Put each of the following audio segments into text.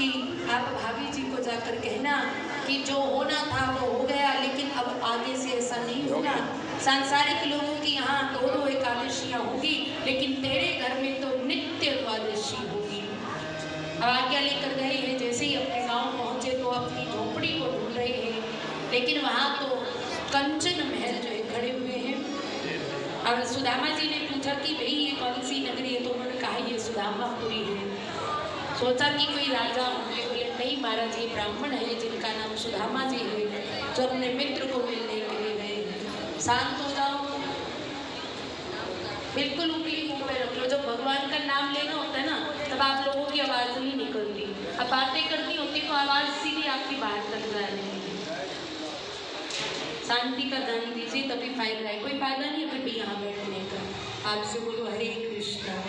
कि आप भाभी जी को जाकर कहना कि जो होना था वो हो गया, लेकिन अब आगे से ऐसा नहीं होगा। सांसारिक लोगों की यहाँ 2-2 एकादशियाँ होगी, लेकिन तेरे घर में तो नित्य द्वादशी होगी। अब आज्ञा लेकर गए हैं, जैसे ही अपने गांव पहुंचे तो अपनी झोपड़ी को ढूंढ रहे हैं, लेकिन वहाँ तो कंचन महल जो है खड़े हुए हैं। अब सुदामा जी ने पूछा कि भाई ये कौन सी नगरी है, तो उन्होंने कहा ये सुदामापुरी है। सोचा कि कोई राजा होंगे, बोले नहीं महाराज ये ब्राह्मण है जिनका नाम सुदामा जी है, जो अपने मित्र को मिलने के लिए गए। शांत हो जाओ, बिल्कुल उंगली मुंह पे रख लो। जब भगवान का नाम लेना होता है ना, तब आप लोगों की आवाज़ नहीं निकलती। अब बातें करनी होती तो आवाज़ सीधी आपकी बाहर तक जा रही है। शांति का दान दीजिए, तभी फायदा है। कोई फायदा नहीं है फिर यहाँ बैठने का। आपसे बोलो हरे कृष्णा।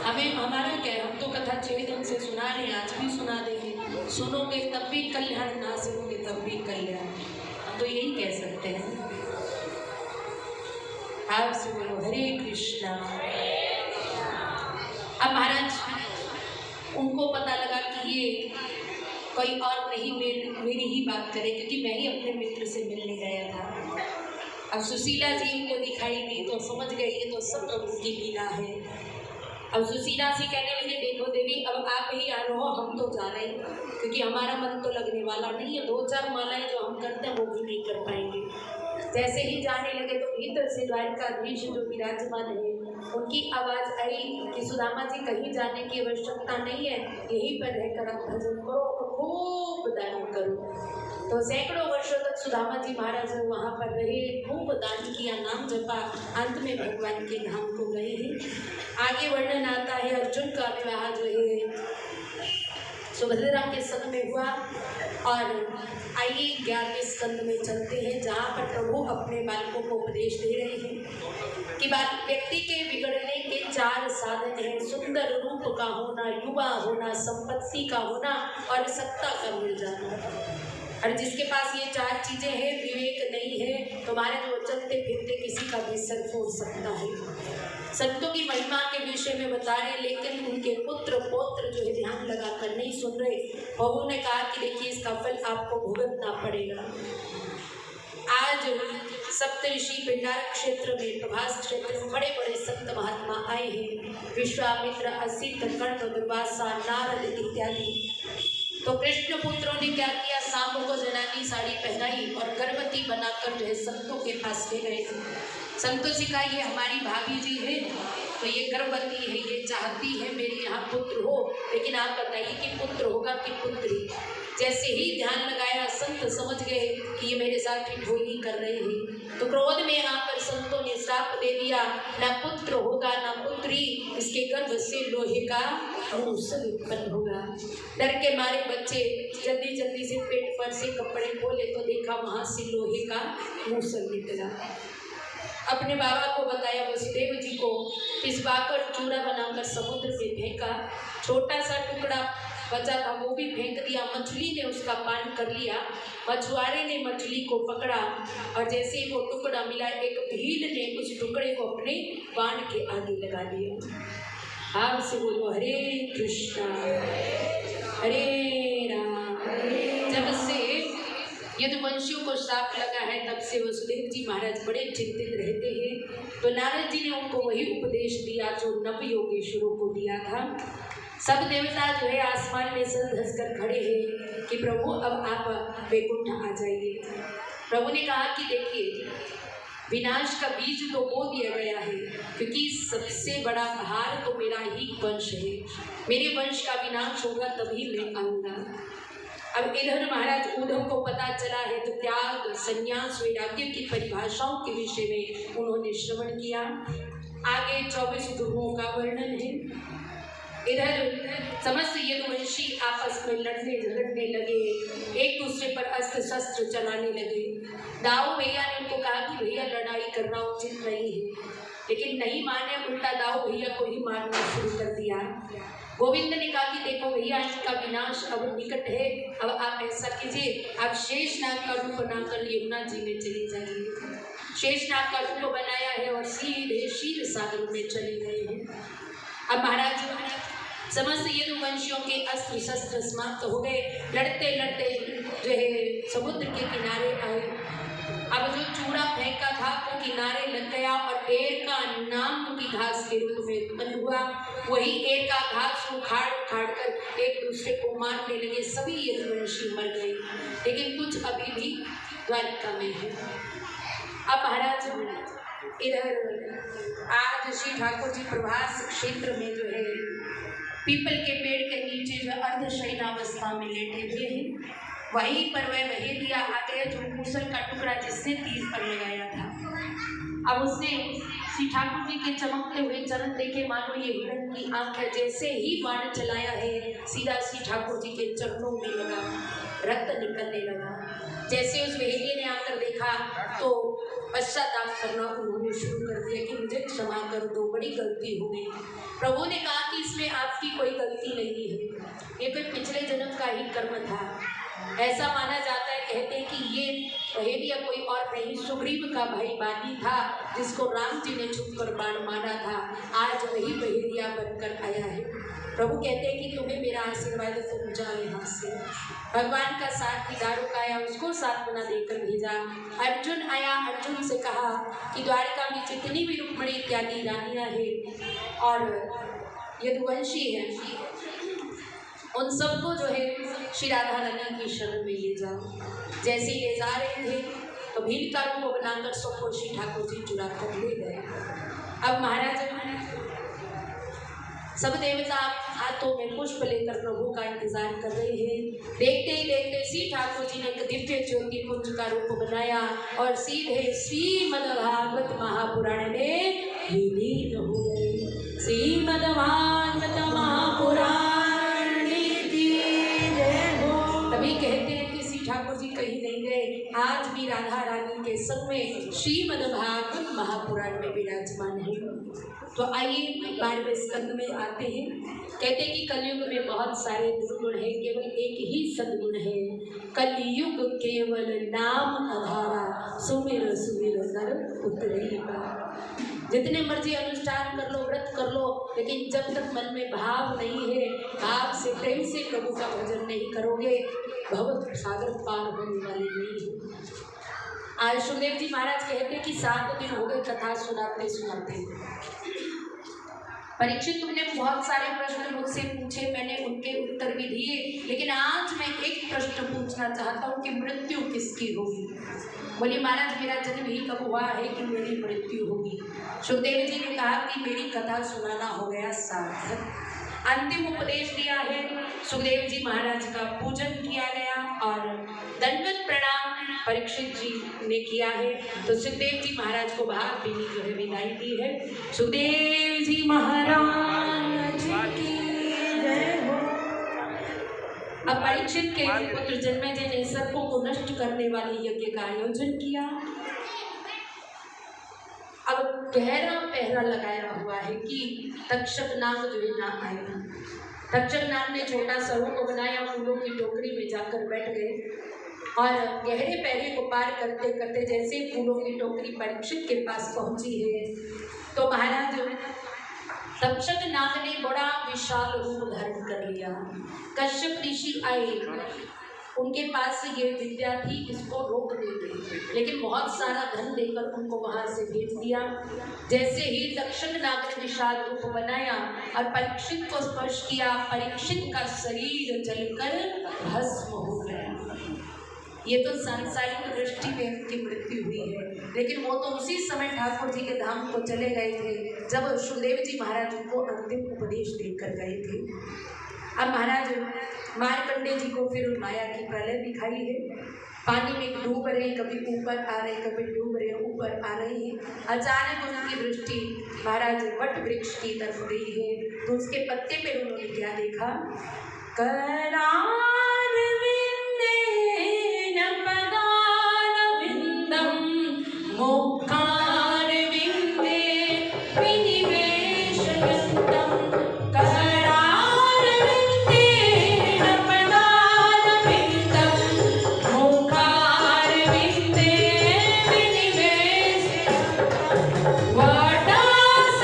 हमें हमारा क्या है, हम तो कथा 6 दिन से सुना रहे हैं, आज भी सुना देंगे। सुनोगे तब भी कल्याण, ना सुनोगे तब भी कल्याण। हम तो यही कह सकते हैं। आपसे बोलो हरे कृष्णा। अब महाराज उनको पता लगा कि ये कोई और नहीं मेरी ही बात करे, क्योंकि मैं ही अपने मित्र से मिलने गया था। अब सुशीला जी उनको दिखाई दी तो समझ गई ये तो सब प्रभु की लीला है। अब सुशीला जी कहने लगे देखो देवी, अब आप ही आ रहे हो, हम तो जा रहे हैं, क्योंकि हमारा मन तो लगने वाला नहीं है। 2-4 मालाएं जो हम करते हैं वो भी नहीं कर पाएंगे। जैसे ही जाने लगे तो भीतर से द्वारकाधीश जो विराजमान है उनकी आवाज़ आई कि सुदामा जी कहीं जाने की आवश्यकता नहीं है, यहीं पर रहकर आप भजन करो और खूब दान करो। तो सैकड़ों वर्षों तक सुदामा जी महाराज वहाँ पर रहे, खूब दान किया, नाम जपा, अंत में भगवान के धाम को गए हैं। आगे वर्णन आता है अर्जुन का विवाह जो है सुभद्रा के संग में हुआ। और आइए 11वें स्कंद में चलते हैं, जहाँ पर प्रभु अपने बालकों को उपदेश दे रहे हैं कि व्यक्ति के बिगड़ने के 4 साधन हैं। सुंदर रूप का होना, युवा होना, संपत्ति का होना और सत्ता का मिल जाना। और जिसके पास ये 4 चीज़ें हैं, विवेक नहीं है, तो महाराज वो चलते फिरते किसी का भी सर फोड़ सकता है। संतों की महिमा के विषय में बता रहे, लेकिन उनके पुत्र पौत्र जो है ध्यान लगाकर नहीं सुन रहे। प्रभु ने कहा कि देखिए इसका फल आपको भुगतना पड़ेगा। आज सप्तऋषि पिंडारक क्षेत्र में, प्रभास क्षेत्र में बड़े बड़े संत महात्मा आए हैं, विश्वामित्र, असित, कर्ण, दुर्वासा, नारद इत्यादि। तो कृष्ण पुत्रों ने क्या किया, सांप को जनानी साड़ी पहनाई और गर्भवती बनाकर जो है संतों के पास ले गए। संतों से कहा ये हमारी भाभी जी है, तो ये गर्भवती है, ये चाहती है मेरे यहाँ पुत्र हो, लेकिन आप बताइए कि पुत्र होगा कि पुत्री। जैसे ही ध्यान लगाया संत समझ गए कि ये मेरे साथ ठिठोली कर रहे हैं, तो क्रोध में आकर संतों ने श्राप दे दिया, ना पुत्र होगा ना पुत्री, इसके गर्भ से लोहे का मूसल उत्पन्न होगा। डर के मारे बच्चे जल्दी जल्दी से पेट पर से कपड़े खोले तो देखा वहाँ से लोहे का मूसल निकला। अपने बाबा को बताया, वसुदेव जी को पिसवाकर चूड़ा बनाकर समुद्र में फेंका। छोटा सा टुकड़ा बचा था वो भी फेंक दिया, मछली ने उसका पान कर लिया। मछुआरे ने मछली को पकड़ा और जैसे ही वो टुकड़ा मिला, एक भील ने उस टुकड़े को अपने बाण के आगे लगा दिया। आपसे बोलो हरे कृष्णा हरे राम। जब से यदुवंशियों को श्राप लगा है, तब से वसुदेव जी महाराज बड़े चिंतित रहते हैं। तो नारद जी ने उनको वही उपदेश दिया जो नव योगेश्वरों को दिया था। सब देवता जो है आसमान में सर धस कर खड़े हैं कि प्रभु अब आप वैकुंठ आ जाइए। प्रभु ने कहा कि देखिए विनाश का बीज तो बो दिया गया है, क्योंकि सबसे बड़ा भार तो मेरा ही वंश है। मेरे वंश का विनाश होगा तभी मैं आऊँगा। अब इधर महाराज उद्धव को पता चला है, तो त्याग, संन्यास, वैराग्य की परिभाषाओं के विषय में उन्होंने श्रवण किया। आगे 24 ध्रुवों का वर्णन है। इधर समस्त यदुवंशी आपस में लड़ने झगड़ने लगे, एक दूसरे पर अस्त्र शस्त्र चलाने लगे। दाऊ भैया ने उनको कहा कि भैया लड़ाई करना उचित नहीं है, लेकिन नहीं माने, उल्टा दाऊ भैया को ही मारना शुरू कर दिया। गोविंद ने कहा कि देखो भैया इनका विनाश अब निकट है, अब आप ऐसा कीजिए, आप शेषनाग का रूप बनाकर यमुना जी में चले जाइए। शेषनाग का रूप बनाया है और सीधे क्षीर सागर में चले गए हैं। अब महाराज समस्त यदुवंशियों के अस्त्र शस्त्र समाप्त हो गए। लड़ते लड़ते जो है समुद्र के किनारे आए। अब जो चूड़ा फेंका था वो किनारे लग गया और एर का नाम की घास के रूप में उत्पन्न हुआ। वही एर का घास उखाड़ उखाड़ कर एक दूसरे को मारने लगे। सभी यदुवंशी मर गए, लेकिन कुछ अभी भी द्वारिका में है। अब महाराज इधर आज श्री ठाकुर जी प्रभास क्षेत्र में जो है पीपल के पेड़ के नीचे जो अर्धशयनावस्था में लेटे हुए हैं, वहीं पर वह भेदिया आ गया जो मूसल का टुकड़ा जिसने तीर पर लगाया था। अब उसने श्री ठाकुर जी के चमकते हुए चरण देखे, मानो ये हिरण की आंख है। जैसे ही बाण चलाया है सीधा श्री ठाकुर जी के चरणों में लगा, रक्त निकलने लगा। जैसे उस भेदिये ने आकर देखा तो पश्चाताप करना उन्होंने शुरू कर दिया कि मुझे क्षमा कर दो, बड़ी गलती हो गई। प्रभु ने कहा कि इसमें आपकी कोई गलती नहीं है, ये कोई पिछले जन्म का ही कर्म था। ऐसा माना जाता है, कहते हैं कि ये भेदिया कोई और नहीं सुग्रीव का भाई बानी था, जिसको राम जी ने छुपकर बाण मारा था। आज वही भेदिया बनकर आया है। प्रभु कहते हैं कि तुम्हें मेरा आशीर्वाद तुम जाओ यहाँ से। भगवान का साथ की दारू आया, उसको सांत्वना देकर भेजा। अर्जुन आया, अर्जुन से कहा कि द्वारिका में जितनी भी रुक्मिणी इत्यादि रानियाँ हैं और यदुवंशी हैं, उन सबको जो है श्री राधा रानी की शरण में ले जाओ। जैसे ही ले जा रहे थे तो भीड़ का रूप बनाकर सबको श्री ठाकुर जी चुरा कर ले गए। अब महाराज सब देवता हाथों में पुष्प लेकर प्रभु का इंतजार कर रहे हैं। देखते ही देखते श्री ठाकुर जी ने एक दिव्य ज्योति कुंज का रूप बनाया और सीधे श्रीमद्भागवत महापुराण में विलीन हो गए। श्रीमद्भागवत महापुराण की जय हो। तभी कहते हैं कि श्री ठाकुर जी कहीं नहीं गए, आज भी राधा रानी के संग में श्रीमद्भागवत महापुराण में विराजमान है। तो आइए 12वें स्कंद में आते हैं। कहते हैं कि कलयुग में बहुत सारे दुर्गुण हैं, केवल एक ही सद्गुण है। कलयुग केवल नाम आधारा, सुमिर सुमिर नर उतरेगा। जितने मर्जी अनुष्ठान कर लो, व्रत कर लो, लेकिन जब तक मन में भाव नहीं है, भाव से प्रेम से प्रभु का भजन नहीं करोगे, भव सागर पार होने वाले नहीं है। आज सुखदेव जी महाराज कहते हैं कि 7 दिन हो गए कथा सुनाते सुनाते। परीक्षित, तुमने बहुत सारे प्रश्न मुझसे पूछे, मैंने उनके उत्तर भी दिए, लेकिन आज मैं एक प्रश्न पूछना चाहता हूँ कि मृत्यु किसकी होगी? बोले महाराज मेरा जन्म ही कब हुआ है कि मेरी मृत्यु होगी? सुखदेव जी ने कहा कि मेरी कथा सुनाना हो गया सार्थक। अंतिम उपदेश दिया है, सुखदेव जी महाराज का पूजन किया गया और दंडवत प्रणाम परीक्षित जी ने किया है। तो सुखदेव जी महाराज को भावभीनी जो है विदाई दी है। सुखदेव जी महाराज की जय हो। अब परीक्षित के पुत्र जन्मेजय ने सर्पों को नष्ट करने वाले यज्ञ का आयोजन किया। अब गहरा पहरा लगाया हुआ है कि तक्षक नाग जो है ना आए। तक्षक नाग ने छोटा स्वरूप को बनाया, फूलों की टोकरी में जाकर बैठ गए और गहरे पहरे को पार करते करते जैसे फूलों की टोकरी परीक्षित के पास पहुंची है तो महाराज तक्षक नाग ने बड़ा विशाल रूप धारण कर लिया। कश्यप ऋषि आए, उनके पास ये विद्या थी इसको रोक देंगे, लेकिन बहुत सारा धन देकर उनको वहां से भेज दिया। जैसे ही तक्षक नाग ने विशाल रूप बनाया और परीक्षित को स्पर्श किया, परीक्षित का शरीर जलकर भस्म हो गया। ये तो सांसारिक दृष्टि में उनकी मृत्यु हुई है, लेकिन वो तो उसी समय ठाकुर जी के धाम को चले गए थे जब सुखदेव जी महाराज उनको अंतिम उपदेश देकर गए थे। अब महाराज मार्कंडे जी को फिर माया की प्रलय दिखाई है। पानी में डूब रहे, कभी ऊपर आ रहे, कभी डूब रहे, ऊपर आ रहे हैं। अचानक उनकी दृष्टि महाराज वट वृक्ष की तरफ गई है तो उसके पत्ते पे उन्होंने क्या देखा? करार विंदेन पदार विंदम मोकार विंदे विनिवेशयन्तम। What does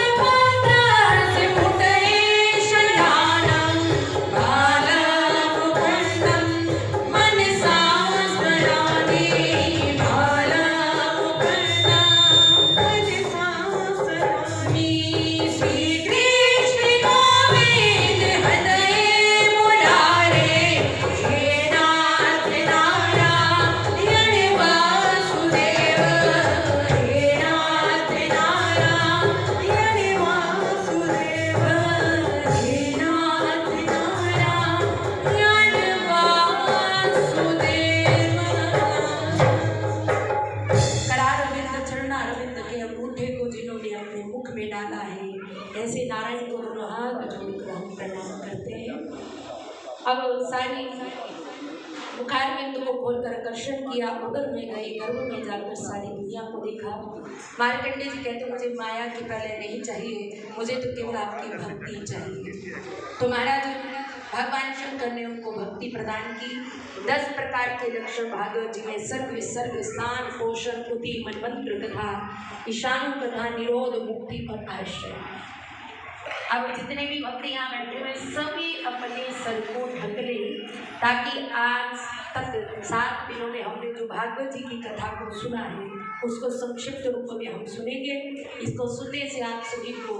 अब सारी बुखार बिंदु को खोलकर आकर्षण किया, उदर में गए, गर्भ में जाकर सारी दुनिया को देखा। मार्कंडेय जी कहते मुझे माया की प्रलय नहीं चाहिए, मुझे तो केवल आपकी भक्ति चाहिए। तो महाराज भगवान शंकर ने उनको भक्ति प्रदान की। 10 प्रकार के लक्षण भागवत जी में सर्व विसर्ग स्नान पोषण उति मनमंत्र कथा ईशानु कथा निरोध मुक्ति और आश्रय। अब जितने भी भक्त यहाँ बैठे हुए सभी अपने सर को ढक लें, ताकि आज तक 7 दिनों में हमने जो भागवत जी की कथा को सुना है उसको संक्षिप्त रूप में हम सुनेंगे। इसको सुनने से आप सभी को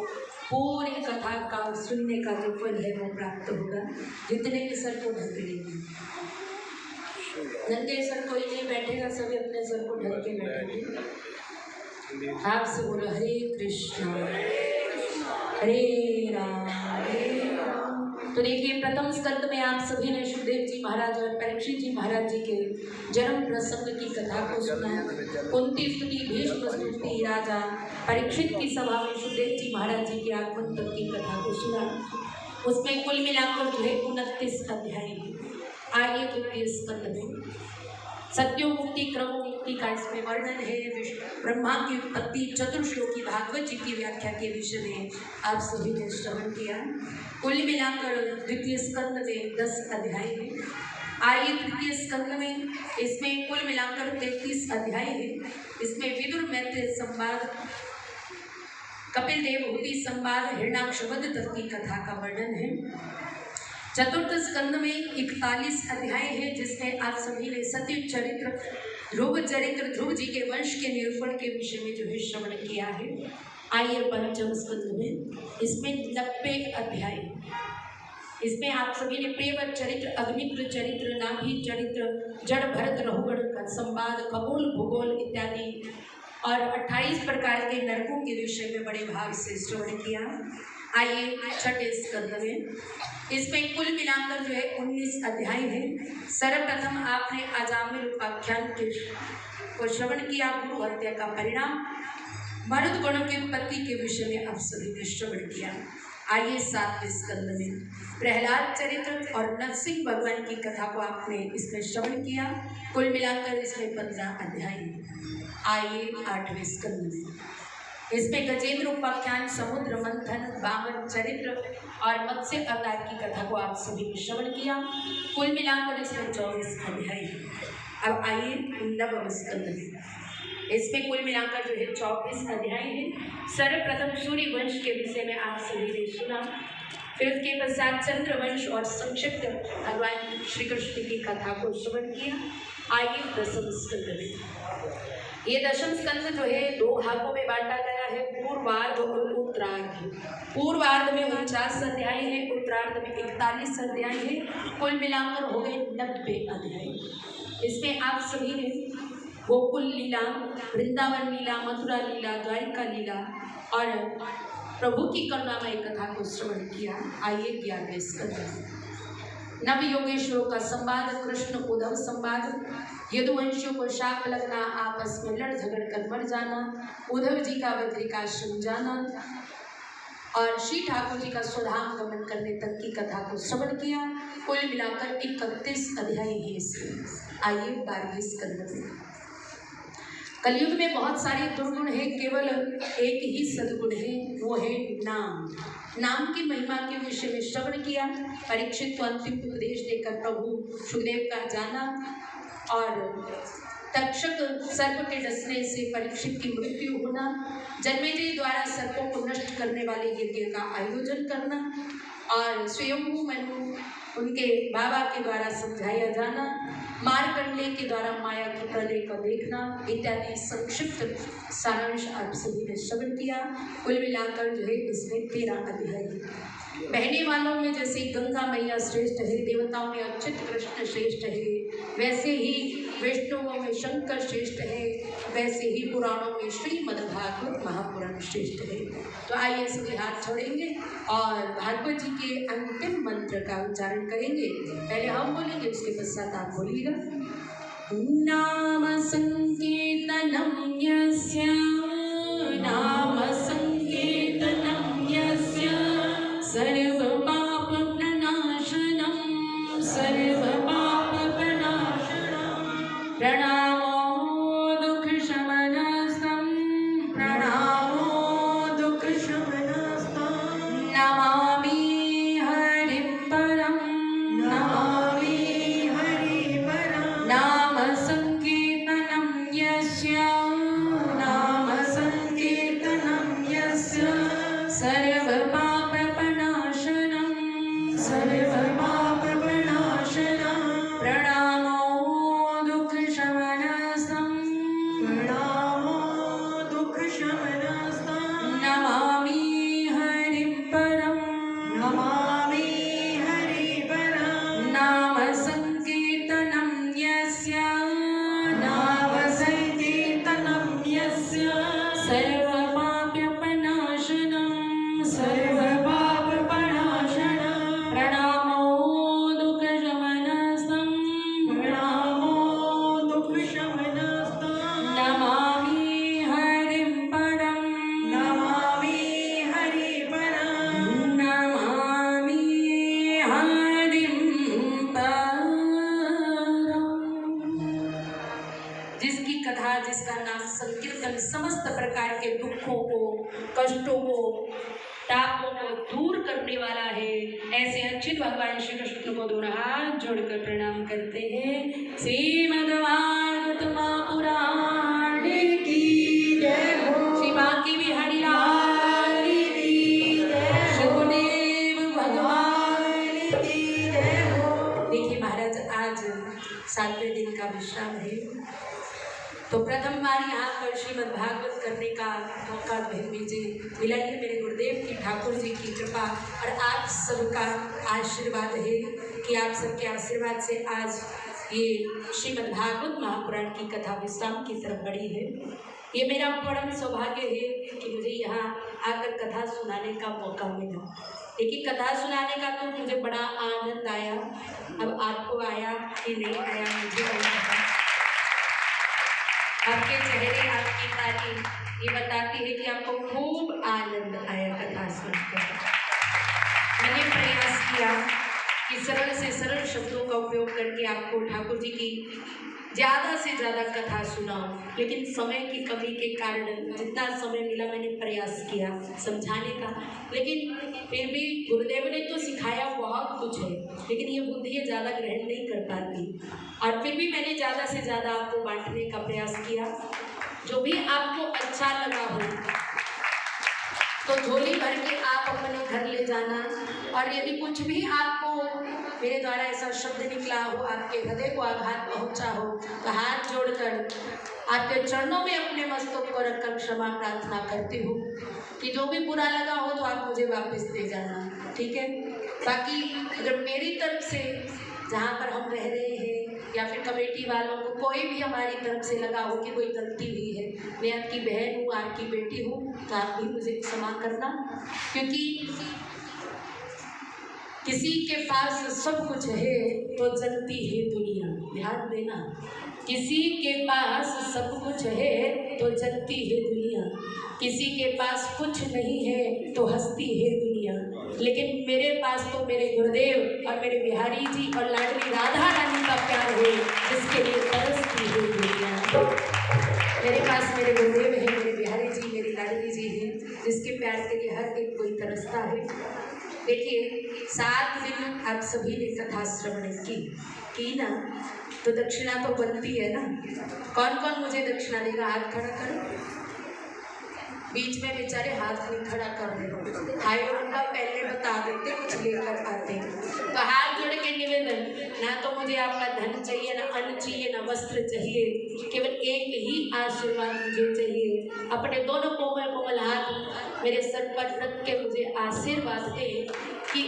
पूरी कथा का सुनने का जो फल है वो प्राप्त होगा। जितने भी सर को ढक लेंगे, नंगे सर कोई नहीं बैठेगा, सभी अपने सर को ढक के बैठेंगे। आपसे बोलो हरे कृष्ण हरे राम हरे राम। तो देखिए प्रथम स्कंद में आप सभी ने सुखदेव जी महाराज और परीक्षित जी महाराज जी के जन्म प्रसंग की कथा को सुना। कुंती स्तुति भीष्म स्तुति राजा परीक्षित की सभा में सुखदेव जी महाराज जी के आगमन तक की कथा को सुना। उसमें कुल मिलाकर जो है 29 अध्याय है। आगे 29 स्कंद में सत्यो मुक्ति क्रम मुक्ति का इसमें वर्णन है। ब्रह्मा की उत्पत्ति चतुर्श्लोकी भागवत जी की व्याख्या के विषय में आप सभी ने श्रवण किया। कुल मिलाकर द्वितीय स्कंद में 10 अध्याय है। आइए तृतीय स्कंद में इसमें कुल मिलाकर 33 अध्याय है। इसमें विदुर मैत्रेय संवाद, कपिल देवहूति संवाद, हिरण्याक्ष वध तक की कथा का वर्णन है। चतुर्थ स्कंद में 41 अध्याय है, जिसमें आप सभी ने सत्य चरित्र ध्रुव जी के वंश के निरूपण के विषय में जो है श्रवण किया है। आइए पंचम स्कंद में, इसमें 90 अध्याय। इसमें आप सभी ने प्रियव्रत चरित्र, अग्निमित्र चरित्र, नाभि चरित्र, जड़ भरत रहुगण का संवाद, खगोल भूगोल इत्यादि और 28 प्रकार के नरकों के विषय में बड़े भाव से श्रवण किया। आइए छठे स्कंद में, इसमें कुल मिलाकर जो है 19 अध्याय है। सर्वप्रथम आपने अजामिल उपाख्यान को श्रवण किया, गुरु हत्या का परिणाम, मरुद गुणों की उत्पत्ति के विषय में आप सभी ने श्रवण किया। आइए 7वें स्कंद में प्रहलाद चरित्र और नरसिंह भगवान की कथा को आपने इसमें श्रवण किया। कुल मिलाकर इसमें 15 अध्याय है। आइए 8वें स्कंद में, इसमें गजेंद्र उपाख्यान, समुद्र मंथन, वामन चरित्र और मत्स्य अवतार की कथा को आप सभी ने श्रवण किया। कुल मिलाकर इसमें 24 अध्याय है। अब आइए 9वें स्कंद में, इसमें कुल मिलाकर जो है 24 अध्याय है। सर्वप्रथम सूर्य वंश के विषय में आप सभी ने सुना। फिर उसके पश्चात चंद्रवंश और संक्षिप्त भगवान श्री कृष्ण की कथा को श्रवण किया। आइए 10वें स्कंद में, ये 10वें स्कंद जो है 2 भागों में बांटा गया है, पूर्वार्ध और उत्तरार्ध। पूर्वार्ध में 49 अध्याय है, उत्तरार्ध में 41 अध्याय है। कुल मिलाकर हो गए 90 अध्याय। इसमें आप सभी ने गोकुल लीला, वृंदावन लीला, मथुरा लीला, द्वारिका लीला और प्रभु की करुणामय कथा को श्रवण किया। आइए 11वें स्कंद, नव योगेश्वरों का संवाद, कृष्ण उद्धव संवाद, यदुवंशियों को शाप लगना, आपस में लड़ झगड़ कर मर जाना, उद्धव जी का बद्रिकाश्रम जाना और श्री ठाकुर जी का स्वधाम गमन करने तक की कथा को श्रवण किया। कुल मिलाकर 31 अध्याय है इसमें। आइए 12वें स्कंद में, कलयुग में बहुत सारे दुर्गुण है, केवल एक ही सद्गुण है, वो है नाम। नाम की महिमा के विषय में श्रवण किया। परीक्षित को अंतिम उपदेश देकर प्रभु सुखदेव का जाना और तक्षक सर्प के डसने से परीक्षित की मृत्यु होना, जन्मेजय द्वारा सर्पों को नष्ट करने वाले यज्ञ का आयोजन करना और स्वयंभू मनु उनके बाबा के द्वारा समझाया जाना, मार्कंडेय के द्वारा माया की प्रलय को देखना इत्यादि संक्षिप्त सारांश आप सभी ने श्रवण किया। कुल मिलाकर जो है इसमें 13 अध्याय है। बहने वालों में जैसे गंगा मैया श्रेष्ठ है, देवताओं में अच्युत कृष्ण श्रेष्ठ है, वैसे ही वैष्णवों में शंकर श्रेष्ठ है, वैसे ही पुराणों में श्रीमद्भागवत महापुराण श्रेष्ठ है। तो आइए सभी हाथ छोड़ेंगे और भागवत जी के अंतिम मंत्र का उच्चारण करेंगे। पहले हम बोलेंगे, उसके पश्चात आप बोलिएगा। नाम संकीर्तनम यस्य, नाम संकीर्तनम यस्य, सर्व पाप प्रणाशनम, कथा जिसका नाम संकीर्तन समस्त प्रकार के दुखों को, कष्टों को, तापों को दूर करने वाला है। ऐसे अच्युत भगवान श्री कृष्ण को दोनों हाथ जोड़कर प्रणाम करते हैं। श्रीमद्भागवत महापुराण की जय हो। श्री बांके बिहारी लाल की जय हो। सुखदेव भगवान की जय हो। देखिए महाराज, आज 7वें दिन का विश्राम है, तो प्रथम बार यहाँ पर श्रीमद् भागवत करने का मौका मुझे मिला है। मेरे गुरुदेव की, ठाकुर जी की कृपा और आप सबका आशीर्वाद है कि आप सबके आशीर्वाद से आज ये श्रीमद् भागवत महापुराण की कथा विश्राम की तरफ बढ़ी है। ये मेरा परम सौभाग्य है कि मुझे यहाँ आकर कथा सुनाने का मौका मिला। लेकिन कथा सुनाने का तो मुझे बड़ा आनंद आया। अब आपको आया कि नहीं आया मुझे नहीं पता। आपके चेहरे, आपकी तारीफ ये बताती है कि आपको खूब आनंद आया कथा सुनकर। मैंने प्रयास किया कि सरल से सरल शब्दों का उपयोग करके आपको ठाकुर जी की ज़्यादा से ज़्यादा कथा सुनाऊं, लेकिन समय की कमी के कारण जितना समय मिला मैंने प्रयास किया समझाने का। लेकिन फिर भी गुरुदेव ने तो सिखाया बहुत कुछ है, लेकिन ये बुद्धि ज़्यादा ग्रहण नहीं कर पाती, और फिर भी मैंने ज़्यादा से ज़्यादा आपको बांटने का प्रयास किया। जो भी आपको अच्छा लगा हो तो झोली भर के आप अपने घर ले जाना, और यदि कुछ भी आपको मेरे द्वारा ऐसा शब्द निकला हो, आपके हृदय को आघात पहुंचा हो, तो हाथ जोड़कर आपके चरणों में अपने मस्तक को रखकर क्षमा प्रार्थना करती हूँ कि जो भी बुरा लगा हो तो आप मुझे वापस दे जाना, ठीक है। बाकी अगर मेरी तरफ से जहाँ पर हम रह रहे हैं या फिर कमेटी वालों को कोई भी हमारी तरफ से लगा हो कि कोई गलती हुई है, मैं आपकी बहन हूँ, आपकी बेटी हूँ, तो आप भी मुझे क्षमा करना। क्योंकि किसी के पास सब कुछ है तो जलती है दुनिया, ध्यान देना। किसी के पास सब कुछ है तो जलती है दुनिया, किसी के पास कुछ नहीं है तो हंसती है दुनिया। लेकिन मेरे पास तो मेरे गुरुदेव और मेरे बिहारी जी और लाडली राधा रानी का प्यार है, जिसके लिए तरसती है दुनिया। मेरे पास मेरे गुरुदेव है, मेरे बिहारी जी, मेरी लाडली जी हैं, जिसके प्यार के लिए हर एक कोई तरसता है। देखिए 7 दिन आप सभी ने कथा श्रवण की ना, तो दक्षिणा तो बनती है ना। कौन कौन मुझे दक्षिणा देगा? हाथ खड़ा करो। बीच में बेचारे हाथ नहीं खड़ा कर रहे, हाय उनका पहले बता देते, कुछ लेकर आते। तो हाथ जोड़ के निवेदन, ना तो मुझे आपका धन चाहिए, ना अन्न चाहिए, ना वस्त्र चाहिए, केवल एक ही आशीर्वाद मुझे चाहिए। अपने दोनों कोमल कोमल हाथ मेरे सर पर रख के मुझे आशीर्वाद दे कि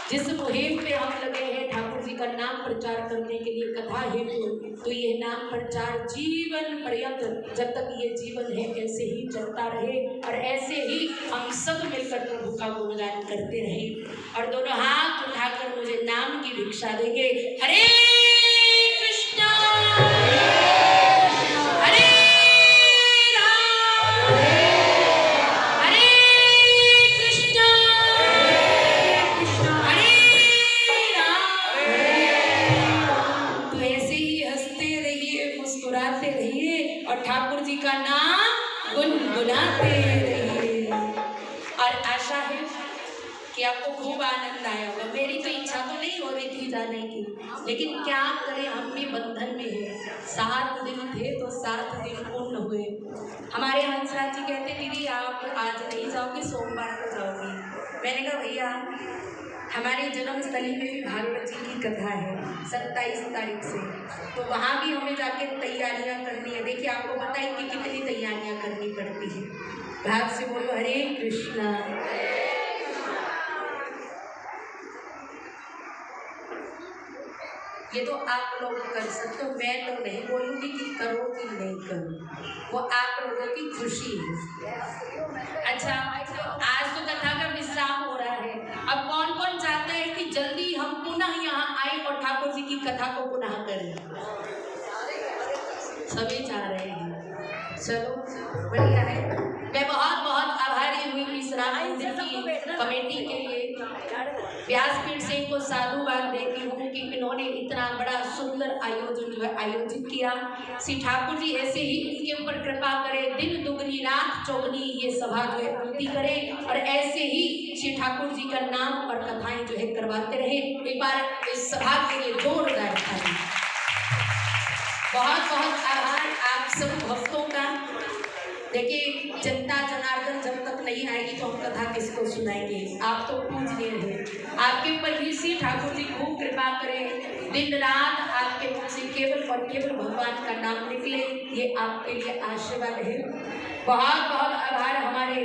जिस मुहिम पे हम लगे हैं ठाकुर जी का नाम प्रचार करने के लिए कथा हेतु, तो ये नाम प्रचार जीवन पर्यंत, जब तक ये जीवन है ऐसे ही चलता रहे, और ऐसे ही हम सब मिलकर प्रभु का गुणगान करते रहे। और दोनों हाथ उठाकर मुझे नाम की भिक्षा देंगे। हरे कृष्णा हरे ठाकुर जी का नाम गुनगुनाते रहिए। और आशा है कि आपको खूब आनंद आया होगा। मेरी तो इच्छा तो नहीं हो रही थी जाने की, लेकिन क्या करें, हम भी बंधन में हैं। 7 दिन थे तो 7 दिन पूर्ण हुए। हमारे हंसराज जी कहते दीदी आप आज नहीं जाओगी, सोमवार को जाओगी। मैंने कहा भैया हमारी जन्मस्थली में भी भागवत जी की कथा है 27 तारीख से, तो वहाँ भी हमें जाके तैयारियाँ करनी है। देखिए आपको बताइए कि कितनी तैयारियाँ करनी पड़ती है। भाव से बोलो हरे कृष्णा। ये तो आप लोग कर सकते हो, मैं तो नहीं बोलूँगी कि करो कि नहीं करो, वो आप लोगों की खुशी है। अच्छा, आज तो कथा का विश्राम हो रहा है। अब कौन कौन चाहता है कि जल्दी हम पुनः यहाँ आए और ठाकुर जी की कथा को पुनः करें? सभी चाह रहे हैं, चलो बढ़िया है। मैं बहुत बहुत आभारी हुई इस राम मंदिर की कमेटी के लिए, व्यासपीठ से इनको साधुवाद देती हूँ कि इन्होंने इतना बड़ा सुंदर आयोजन जो है आयोजित किया। श्री ठाकुर जी ऐसे ही इनके ऊपर कृपा करे, दिन दुगनी रात चौगनी ये सभा जो है पूर्ति करे और ऐसे ही श्री ठाकुर जी का नाम और कथाएं जो है करवाते रहे। एक बार इस सभा के लिए जोरदार ताली। बहुत बहुत आभार आप सब भक्तों का। देखिए जनता जनार्दन जब तक नहीं आएगी तो हम कथा किसको सुनाएंगे। आप तो पूजनीय हैं, आपके ऊपर भी श्री ठाकुर जी खूब कृपा करें, दिन रात आपके मुख से केवल और केवल भगवान का नाम निकले, ये आपके लिए आशीर्वाद है। बहुत बहुत आभार हमारे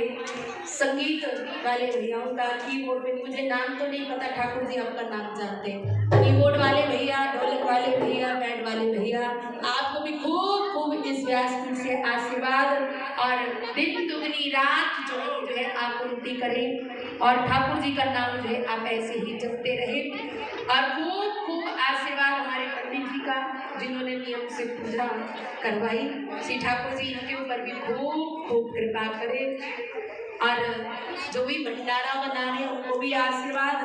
संगीत वाले भैयाओं का। कीबोर्ड में मुझे नाम तो नहीं पता, ठाकुर जी आपका नाम जानते हैं। कीबोर्ड वाले भैया, ढोलक वाले भैया, बैंड वाले भैया, आपको भी खूब खूब इस व्यासपीठ से आशीर्वाद और दिन दुगनी रात जो है आप उन्नति करें और ठाकुर जी का नाम जो है आप ऐसे ही जपते रहे और खूब खूब आशीर्वाद हमारे पंडित जी का जिन्होंने नियम से पूजा करवाई। श्री ठाकुर जी इनके ऊपर भी खूब खूब कृपा करें और जो भी भंडारा बना रहे हैं उनको भी आशीर्वाद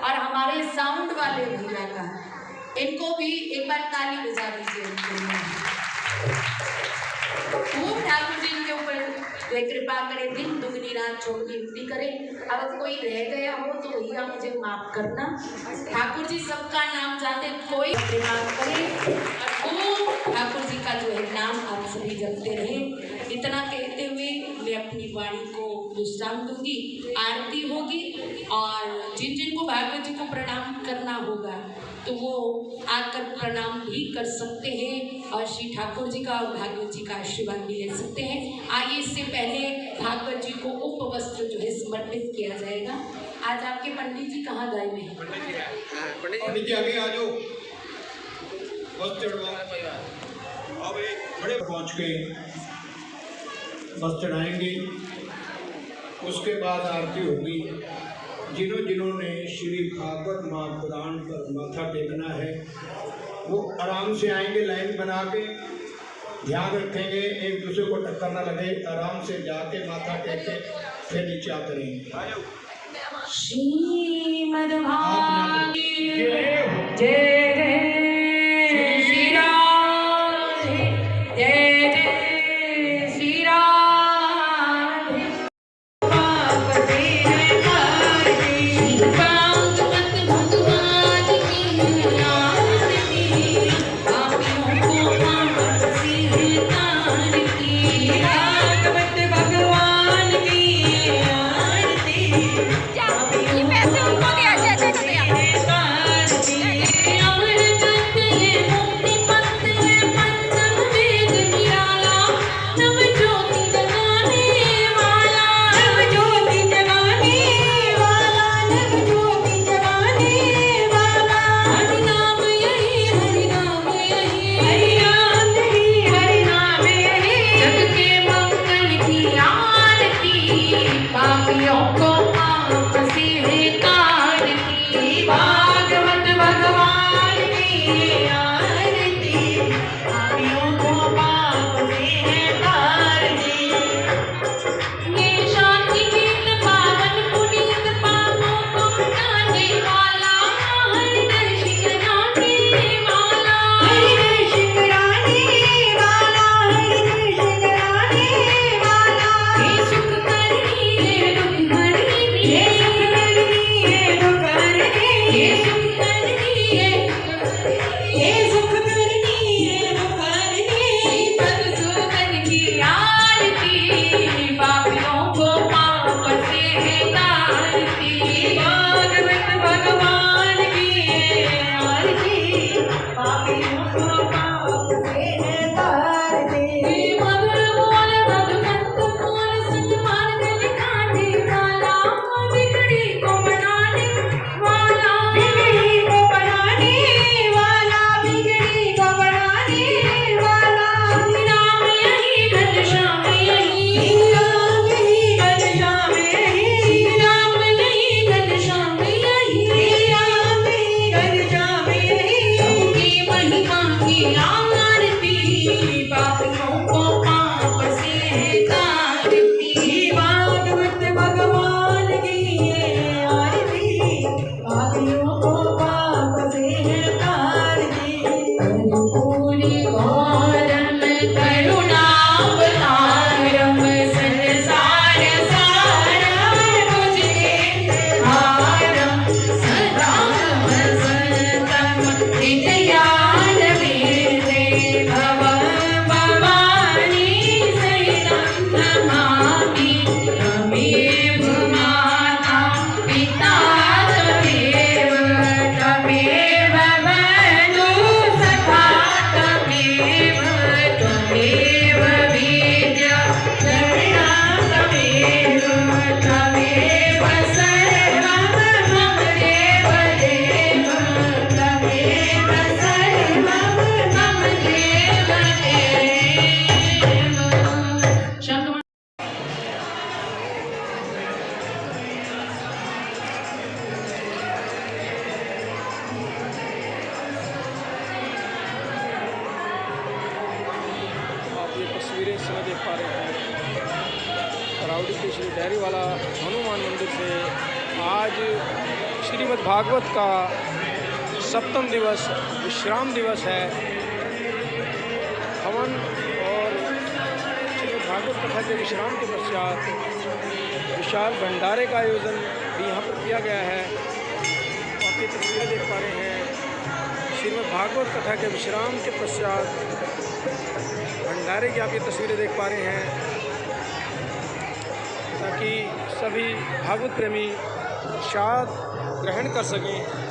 और हमारे साउंड वाले भैया का इनको भी एक बार ताली बजा दीजिए। खूब ठाकुर जी इनके ऊपर कृपा करें, दिन दुगनी रात चौगनी उन्नति करें। अब कोई रह गया हो तो भैया मुझे माफ करना। ठाकुर जी सबका नाम जानते, कोई कृपा करें और खूब ठाकुर जी का जो है नाम आप सभी जपते रहें। इतना कहते हुए मैं अपनी वाणी को विश्राम दूंगी। आरती होगी और जिन जिनको भागवत जी को प्रणाम करना होगा तो वो आकर प्रणाम भी कर सकते हैं और श्री ठाकुर जी का और भागवत जी का आशीर्वाद भी ले सकते हैं। आइए इससे पहले भागवत जी को उपवस्त्र जो है समर्पित किया जाएगा। आज आपके पंडित जी कहाँ गए हैं? पंडित जी आगे आ जाओ, बस चढ़वाओ। अब एक बड़े पहुँच के बस चढ़ाएंगे, उसके बाद आरती होगी। जिन्होंने श्री भागवत महापुराण पर माथा टेकना है वो आराम से आएंगे, लाइन बना के ध्यान रखेंगे, एक दूसरे को टक्कर ना लगे, आराम से जाके माथा टेक के फिर नीचे आते रहेंगे। श्रीमद् भागवत जय जय श्री राम, जय जय श्री राम। ये पैसे उनको दिया जाए। समय देख पा रहे हैं करावड़ी के श्री डेहरीवाला हनुमान मंदिर से आज श्रीमद् भागवत का 7वां दिवस विश्राम दिवस है। हवन और श्रीमद् भागवत कथा के विश्राम के पश्चात विशाल भंडारे का आयोजन भी यहाँ पर किया गया है। आप ये तस्वीरें देख पा रहे हैं श्रीमद् भागवत कथा के विश्राम के पश्चात भंडारे की आप ये तस्वीरें देख पा रहे हैं, ताकि सभी भागवत प्रेमी प्रसाद ग्रहण कर सकें।